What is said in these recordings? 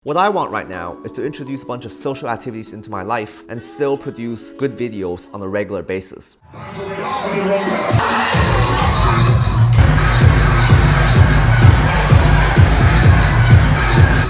What I want right now is to introduce a bunch of social activities into my life and still produce good videos on a regular basis.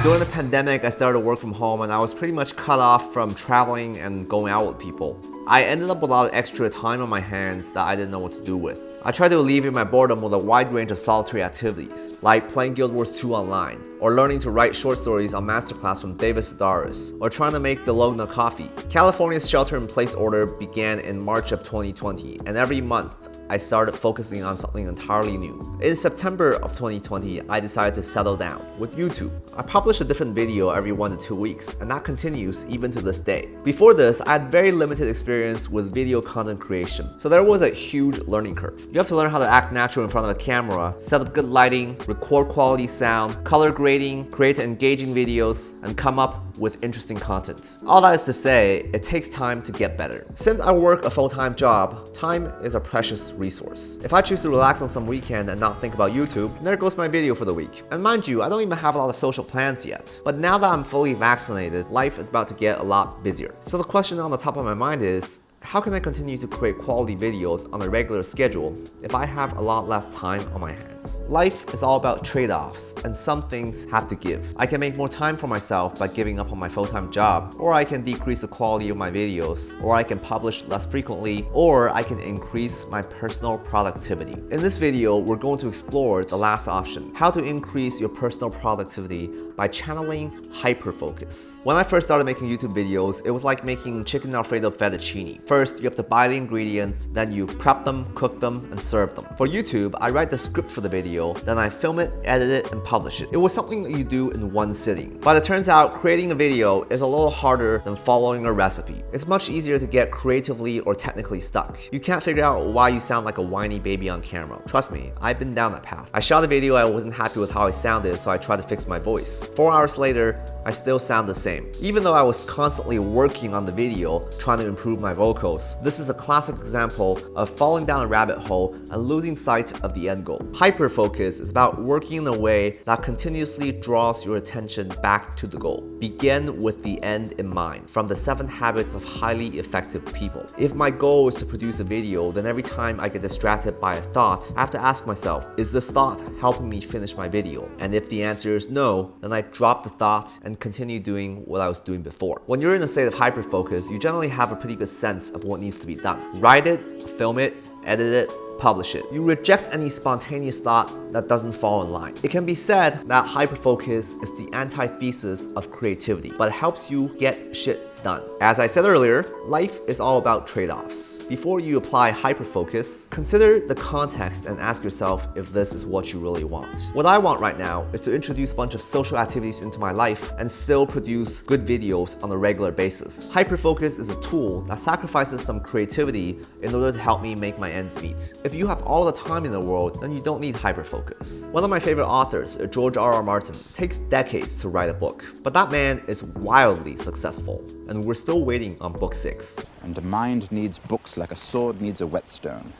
During the pandemic, I started to work from home and I was pretty much cut off from traveling and going out with people. I ended up with a lot of extra time on my hands that I didn't know what to do with. I tried to alleviate my boredom with a wide range of solitary activities, like playing Guild Wars 2 online, or learning to write short stories on masterclass from David Sedaris, or trying to make the Logna coffee. California's shelter-in-place order began in March of 2020, and every month, I started focusing on something entirely new. In September of 2020, I decided to settle down with YouTube. I publish a different video every 1 to 2 weeks, and that continues even to this day. Before this, I had very limited experience with video content creation, so there was a huge learning curve. You have to learn how to act natural in front of a camera, set up good lighting, record quality sound, color grading, create engaging videos, and come up with interesting content. All that is to say, it takes time to get better. Since I work a full-time job, time is a precious resource. If I choose to relax on some weekend and not think about YouTube, there goes my video for the week. And mind you, I don't even have a lot of social plans yet. But now that I'm fully vaccinated, life is about to get a lot busier. So the question on the top of my mind is, how can I continue to create quality videos on a regular schedule if I have a lot less time on my hands? Life is all about trade-offs, and some things have to give. I can make more time for myself by giving up on my full-time job, or I can decrease the quality of my videos, or I can publish less frequently, or I can increase my personal productivity. In this video, we're going to explore the last option, how to increase your personal productivity by channeling hyperfocus. When I first started making YouTube videos, it was like making chicken Alfredo fettuccine. First, you have to buy the ingredients, then you prep them, cook them, and serve them. For YouTube, I write the script for the video, then I film it, edit it, and publish it. It was something that you do in one sitting. But it turns out creating a video is a little harder than following a recipe. It's much easier to get creatively or technically stuck. You can't figure out why you sound like a whiny baby on camera. Trust me, I've been down that path. I shot a video, I wasn't happy with how I sounded, so I tried to fix my voice. 4 hours later, I still sound the same. Even though I was constantly working on the video, trying to improve my vocals, this is a classic example of falling down a rabbit hole and losing sight of the end goal. Hyperfocus is about working in a way that continuously draws your attention back to the goal. Begin with the end in mind, from the 7 habits of highly effective people. If my goal is to produce a video, then every time I get distracted by a thought, I have to ask myself, is this thought helping me finish my video? And if the answer is no, then I drop the thought and continue doing what I was doing before. When you're in a state of hyperfocus, you generally have a pretty good sense of what needs to be done. Write it, film it, edit it, publish it. You reject any spontaneous thought that doesn't fall in line. It can be said that hyperfocus is the antithesis of creativity, but it helps you get shit done. As I said earlier, life is all about trade-offs. Before you apply hyperfocus, consider the context and ask yourself if this is what you really want. What I want right now is to introduce a bunch of social activities into my life and still produce good videos on a regular basis. Hyperfocus is a tool that sacrifices some creativity in order to help me make my ends meet. If you have all the time in the world, then you don't need hyperfocus. One of my favorite authors, George R.R. Martin, takes decades to write a book, but that man is wildly successful. And we're still waiting on book 6. And a mind needs books like a sword needs a whetstone.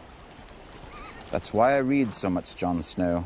That's why I read so much Jon Snow.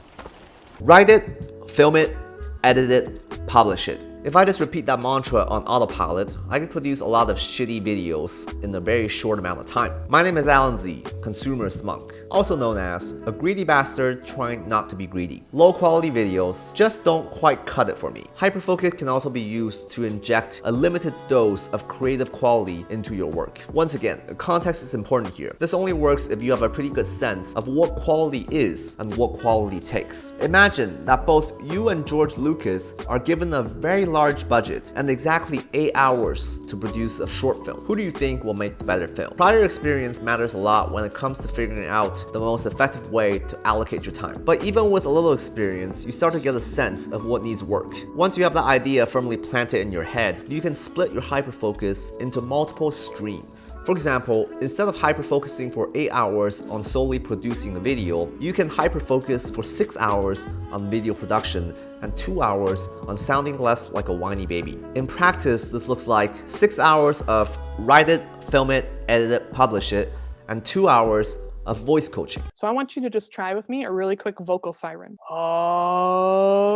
Write it, film it, edit it, publish it. If I just repeat that mantra on autopilot, I can produce a lot of shitty videos in a very short amount of time. My name is Alan Z, consumerist monk, also known as a greedy bastard trying not to be greedy. Low quality videos just don't quite cut it for me. Hyperfocus can also be used to inject a limited dose of creative quality into your work. Once again, the context is important here. This only works if you have a pretty good sense of what quality is and what quality takes. Imagine that both you and George Lucas are given a very large budget and exactly 8 hours to produce a short film. Who do you think will make the better film? Prior experience matters a lot when it comes to figuring out the most effective way to allocate your time. But even with a little experience, you start to get a sense of what needs work. Once you have the idea firmly planted in your head, you can split your hyperfocus into multiple streams. For example, instead of hyperfocusing for 8 hours on solely producing the video, you can hyperfocus for 6 hours on video production and 2 hours on sounding less like a whiny baby. In practice, this looks like 6 hours of write it, film it, edit it, publish it, and 2 hours of voice coaching. So I want you to just try with me a really quick vocal siren. Oh.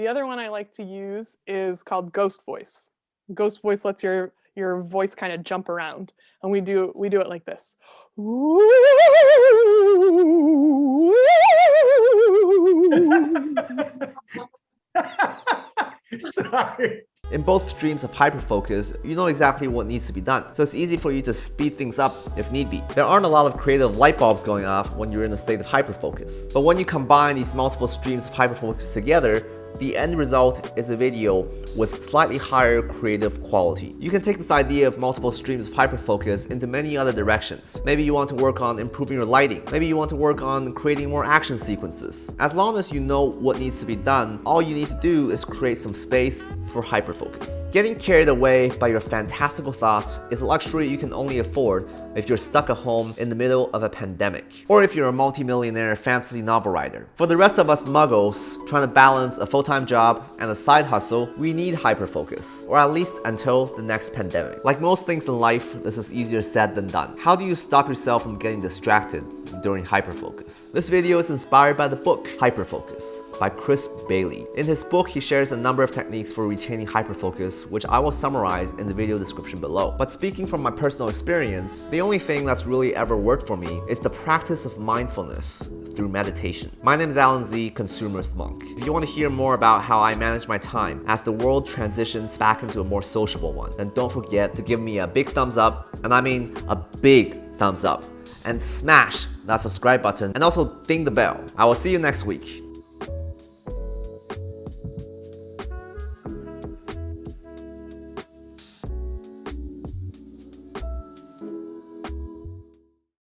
The other one I like to use is called Ghost Voice. Ghost Voice lets your voice kind of jump around, and we do it like this. Sorry. In both streams of hyperfocus, you know exactly what needs to be done, so it's easy for you to speed things up if need be. There aren't a lot of creative light bulbs going off when you're in a state of hyperfocus. But when you combine these multiple streams of hyperfocus together, the end result is a video with slightly higher creative quality. You can take this idea of multiple streams of hyperfocus into many other directions. Maybe you want to work on improving your lighting. Maybe you want to work on creating more action sequences. As long as you know what needs to be done, all you need to do is create some space for hyperfocus. Getting carried away by your fantastical thoughts is a luxury you can only afford if you're stuck at home in the middle of a pandemic, or if you're a multi-millionaire fantasy novel writer. For the rest of us muggles trying to balance a full-time job and a side hustle, we need hyperfocus, or at least until the next pandemic. Like most things in life, this is easier said than done. How do you stop yourself from getting distracted during hyperfocus? This video is inspired by the book Hyperfocus by Chris Bailey. In his book, he shares a number of techniques for retaining hyperfocus, which I will summarize in the video description below. But speaking from my personal experience, the only thing that's really ever worked for me is the practice of mindfulness through meditation. My name is Alan Z, Consumerist Monk. If you want to hear more about how I manage my time as the world transitions back into a more sociable one, then don't forget to give me a big thumbs up, and I mean a big thumbs up, and smash that subscribe button, and also ding the bell. I will see you next week.